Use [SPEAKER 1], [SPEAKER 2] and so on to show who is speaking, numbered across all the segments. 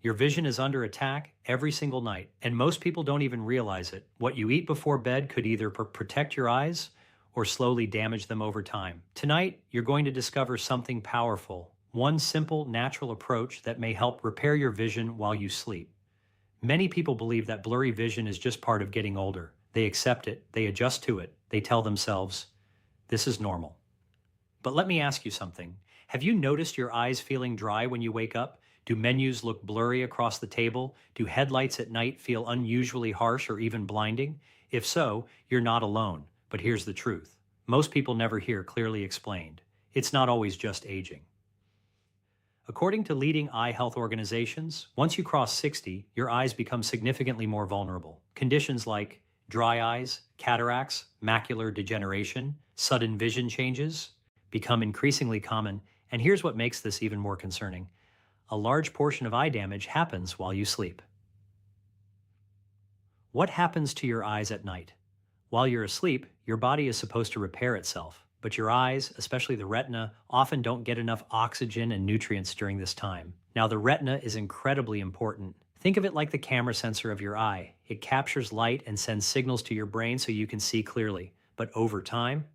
[SPEAKER 1] Your vision is under attack every single night, and most people don't even realize it. What you eat before bed could either protect your eyes or slowly damage them over time. Tonight, you're going to discover something powerful, one simple, natural approach that may help repair your vision while you sleep. Many people believe that blurry vision is just part of getting older. They accept it, they adjust to it, they tell themselves, this is normal. But let me ask you something. Have you noticed your eyes feeling dry when you wake up? Do menus look blurry across the table? Do headlights at night feel unusually harsh or even blinding? If so, you're not alone. But here's the truth. Most people never hear clearly explained. It's not always just aging. According to leading eye health organizations, once you cross 60, your eyes become significantly more vulnerable. Conditions like dry eyes, cataracts, macular degeneration, sudden vision changes become increasingly common, and here's what makes this even more concerning. A large portion of eye damage happens while you sleep. What happens to your eyes at night? While you're asleep, your body is supposed to repair itself, but your eyes, especially the retina, often don't get enough oxygen and nutrients during this time. Now, the retina is incredibly important. Think of it like the camera sensor of your eye. It captures light and sends signals to your brain so you can see clearly. But over time,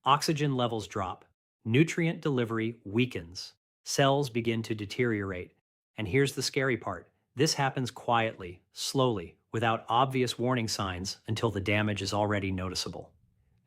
[SPEAKER 1] oxygen levels drop, nutrient delivery weakens, cells begin to deteriorate. And here's the scary part. This happens quietly, slowly, without obvious warning signs until the damage is already noticeable.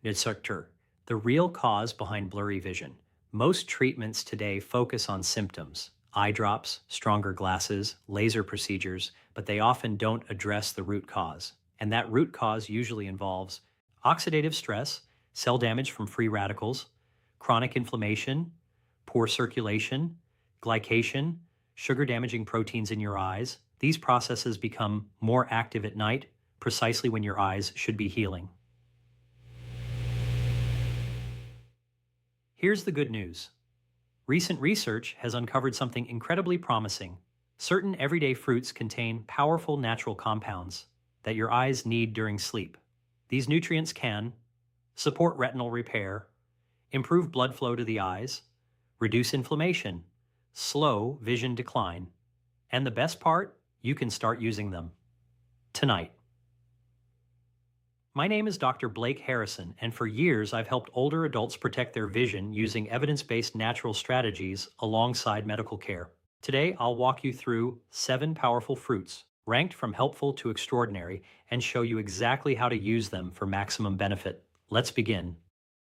[SPEAKER 1] The real cause behind blurry vision. Most treatments today focus on symptoms, eye drops, stronger glasses, laser procedures, but they often don't address the root cause. And that root cause usually involves oxidative stress, cell damage from free radicals, chronic inflammation, poor circulation, glycation, sugar-damaging proteins in your eyes. These processes become more active at night, precisely when your eyes should be healing. Here's the good news. Recent research has uncovered something incredibly promising. Certain everyday fruits contain powerful natural compounds that your eyes need during sleep. These nutrients can support retinal repair, improve blood flow to the eyes, reduce inflammation, slow vision decline, and the best part, you can start using them tonight. My name is Dr. Blake Harrison, and for years I've helped older adults protect their vision using evidence-based natural strategies alongside medical care. Today, I'll walk you through 7 powerful fruits, ranked from helpful to extraordinary, and show you exactly how to use them for maximum benefit. Let's begin.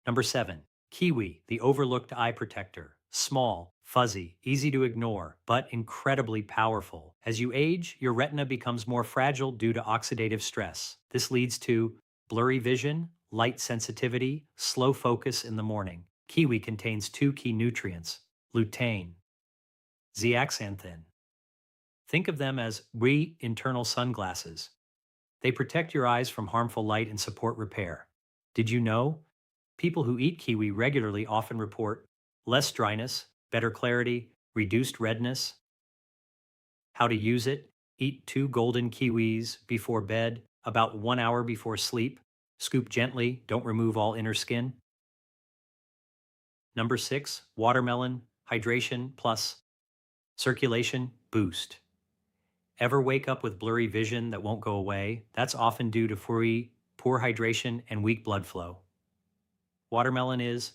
[SPEAKER 1] Number 7, kiwi, the overlooked eye protector. Small, fuzzy, easy to ignore, but incredibly powerful. As you age, your retina becomes more fragile due to oxidative stress. This leads to blurry vision, light sensitivity, slow focus in the morning. Kiwi contains 2 key nutrients, lutein, zeaxanthin. Think of them as internal sunglasses. They protect your eyes from harmful light and support repair. Did you know? People who eat kiwi regularly often report less dryness, better clarity, reduced redness. How to use it? Eat 2 golden kiwis before bed, about 1 hour before sleep. Scoop gently, don't remove all inner skin. Number 6, watermelon, hydration plus circulation boost. Ever wake up with blurry vision that won't go away? That's often due to poor hydration and weak blood flow. Watermelon is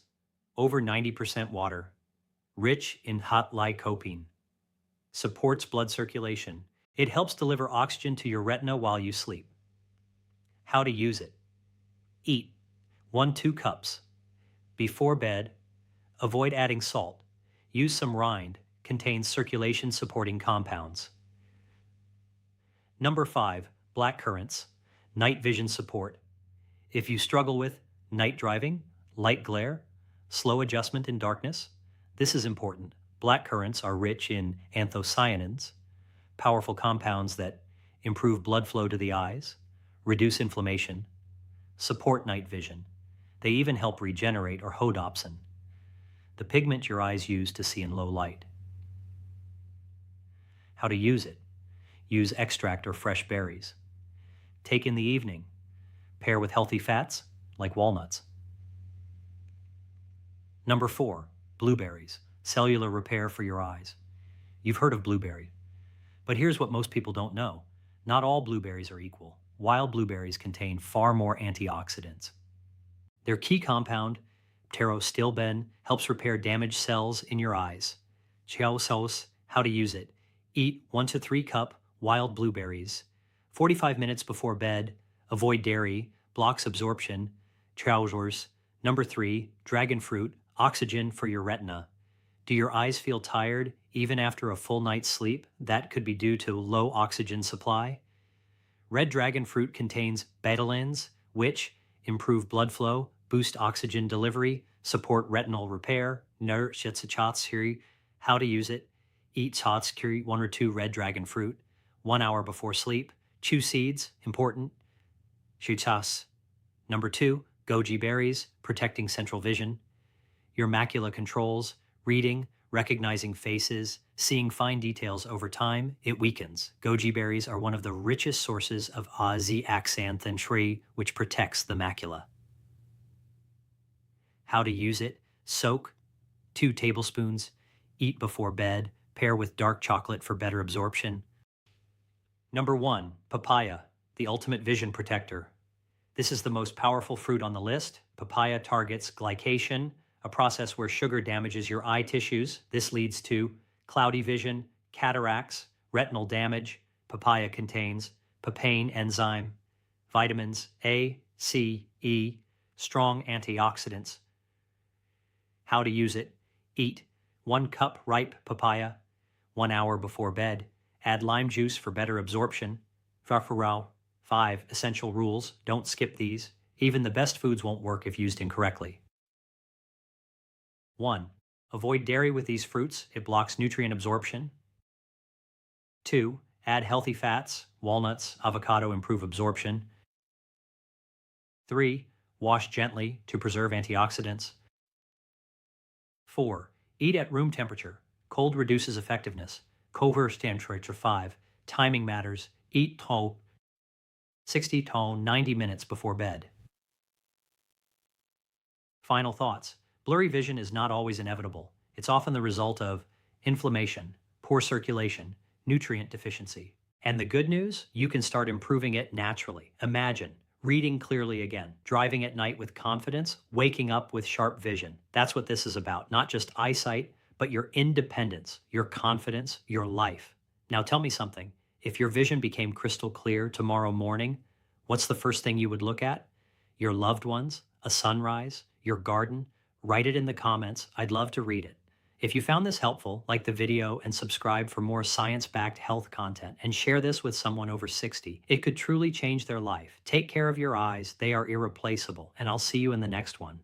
[SPEAKER 1] over 90% water, rich in hot lycopene, supports blood circulation. It helps deliver oxygen to your retina while you sleep. How to use it? Eat 1-2 cups. Before bed, avoid adding salt. Use some rind, contains circulation supporting compounds. Number 5, black currants, night vision support. If you struggle with night driving, light glare, slow adjustment in darkness, this is important. Black currants are rich in anthocyanins, powerful compounds that improve blood flow to the eyes, reduce inflammation, support night vision. They even help regenerate or rhodopsin, the pigment your eyes use to see in low light. How to use it? Use extract or fresh berries. Take in the evening. Pair with healthy fats like walnuts. Number 4, blueberries, cellular repair for your eyes. You've heard of blueberry. But here's what most people don't know. Not all blueberries are equal. Wild blueberries contain far more antioxidants. Their key compound, pterostilbene, helps repair damaged cells in your eyes. Chiao sauce, how to use it. Eat 1 to 3 cup wild blueberries. 45 minutes before bed. Avoid dairy, blocks absorption. Trousers. Number 3, dragon fruit, oxygen for your retina. Do your eyes feel tired even after a full night's sleep? That could be due to low oxygen supply. Red dragon fruit contains betalains, which improve blood flow, boost oxygen delivery, support retinal repair. How to use it. Eat Satskiri 1 or 2 red dragon fruit, 1 hour before sleep. Chew seeds, important. Shitas. Number 2, goji berries, protecting central vision. Your macula controls, reading, recognizing faces, seeing fine details over time, it weakens. Goji berries are one of the richest sources of zeaxanthin tree, which protects the macula. How to use it. Soak 2 tablespoons, eat before bed, pair with dark chocolate for better absorption. Number 1, papaya, the ultimate vision protector. This is the most powerful fruit on the list. Papaya targets glycation, a process where sugar damages your eye tissues. This leads to cloudy vision, cataracts, retinal damage. Papaya contains papain enzyme, vitamins A, C, E, strong antioxidants. How to use it. Eat 1 cup ripe papaya, 1 hour before bed. Add lime juice for better absorption. Farfarao. 5 essential rules. Don't skip these. Even the best foods won't work if used incorrectly. 1. Avoid dairy with these fruits. It blocks nutrient absorption. 2. Add healthy fats. Walnuts, avocado improve absorption. 3. Wash gently to preserve antioxidants. 4. Eat at room temperature. Cold reduces effectiveness. Covert temperature 5. Timing matters. Eat 60 to 90 minutes before bed. Final thoughts. Blurry vision is not always inevitable. It's often the result of inflammation, poor circulation, nutrient deficiency. And the good news? You can start improving it naturally. Imagine reading clearly again, driving at night with confidence, waking up with sharp vision. That's what this is about. Not just eyesight, but your independence, your confidence, your life. Now tell me something. If your vision became crystal clear tomorrow morning, what's the first thing you would look at? Your loved ones, a sunrise, your garden? Write it in the comments. I'd love to read it. If you found this helpful, like the video and subscribe for more science-backed health content and share this with someone over 60. It could truly change their life. Take care of your eyes. They are irreplaceable, and I'll see you in the next one.